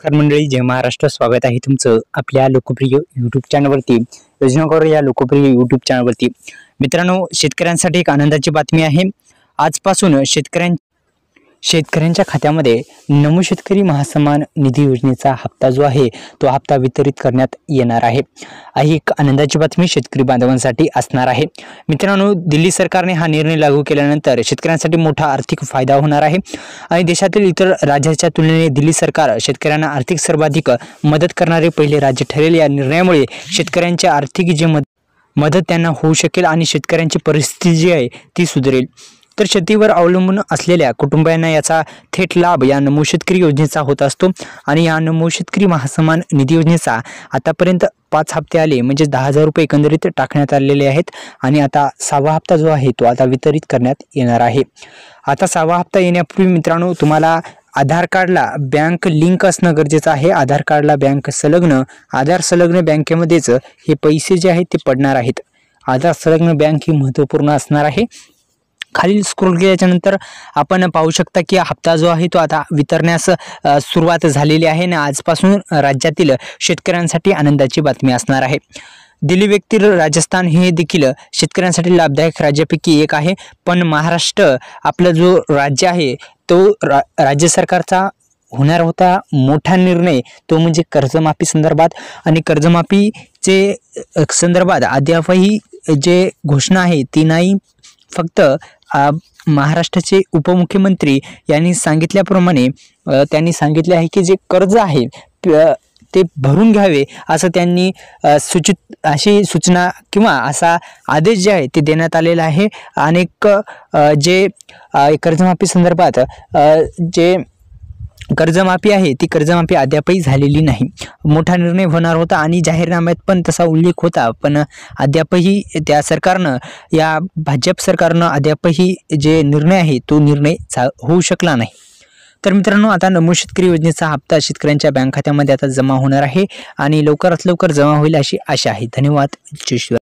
नमस्कार मंडळी, जय महाराष्ट्र. स्वागत आहे तुमचं आपल्या लोकप्रिय यूट्यूब चॅनलवरती. योजनाकार या लोकप्रिय यूट्यूब चॅनलवरती. मित्रांनो, शेतकऱ्यांसाठी एक आनंदाची बातमी आहे. आजपासून शेतकऱ्यांच्या खात्यामध्ये नमो शेतकरी महासन्मान निधी योजनेचा हप्ता जो आहे तो हप्ता वितरित करण्यात येणार आहे. ही एक आनंदाची बातमी शेतकरी बांधवांसाठी असणार आहे. मित्रांनो, दिल्ली सरकारने हा निर्णय लागू केल्यानंतर शेतकऱ्यांसाठी मोठा आर्थिक फायदा होणार आहे आणि देशातील इतर राज्याच्या तुलनेने दिल्ली सरकार शेतकऱ्यांना आर्थिक सर्वाधिक मदत करणारे पहिले राज्य ठरेल. या निर्णयामुळे शेतकऱ्यांच्या आर्थिक जे मदत त्यांना होऊ शकेल आणि शेतकऱ्यांची परिस्थिती जी आहे ती सुधारेल. तर शेतीवर अवलंबून असलेल्या कुटुंबियांना याचा थेट लाभ या नमो शेतकरी योजनेचा होत असतो आणि या नमो शेतकरी महासन्मान निधी योजनेचा आतापर्यंत 5 हप्ते आले, म्हणजे 10,000 रुपये एकंदरीत टाकण्यात आलेले आहेत आणि आता 6वा हप्ता जो आहे तो आता वितरित करण्यात येणार आहे. आता 6वा हप्ता येण्यापूर्वी मित्रांनो, तुम्हाला आधार कार्डला बँक लिंक असणं गरजेचं आहे. आधार कार्डला आधार संलग्न बँकेमध्येच हे पैसे जे आहेत ते पडणार आहेत. आधार संलग्न बँक ही महत्त्वपूर्ण असणार आहे. खालील स्क्रोल केल्याच्या नंतर आपण पाहू शकता की हप्ता जो आहे तो आता वितरण्यास सुरुवात झालेली आहे आणि आजपासून राज्यातील शेतकऱ्यांसाठी आनंदाची बातमी असणार आहे. दिल्ली व्यतिरिक्त राजस्थान हे देखील शेतकऱ्यांसाठी लाभदायक राज्यापैकी एक आहे. पण महाराष्ट्र आपला जो राज्य आहे तो राज्य सरकारचा होणार होता मोठा निर्णय तो म्हणजे कर्जमाफी संदर्भात. आणि कर्जमाफीचे संदर्भात अद्यापही जे घोषणा आहे ती नाही. फक्त महाराष्ट्राचे उपमुख्यमंत्री यांनी सांगितल्याप्रमाणे त्यांनी सांगितले आहे की जे कर्ज आहे ते भरून घ्यावे असं त्यांनी अशी सूचना किंवा असा आदेश जे आहे ते देण्यात आलेला आहे. अनेक जे कर्जमाफी संदर्भात जे कर्जमाफी आहे ती कर्जमाफी अद्यापही झालेली नाही. मोठा निर्णय होणार होता आणि जाहीरनाम्यात पण तसा उल्लेख होता, पण अद्यापही त्या सरकारनं या भाजप सरकारनं अद्यापही जे निर्णय आहे तो निर्णय होऊ शकला नाही. तर मित्रांनो, आता नमो शेतकरी योजनेचा हप्ता शेतकऱ्यांच्या बँक खात्यामध्ये आता जमा होणार आहे आणि लवकरात लवकर जमा होईल अशी आशा आहे. धन्यवाद. जय श्री राम.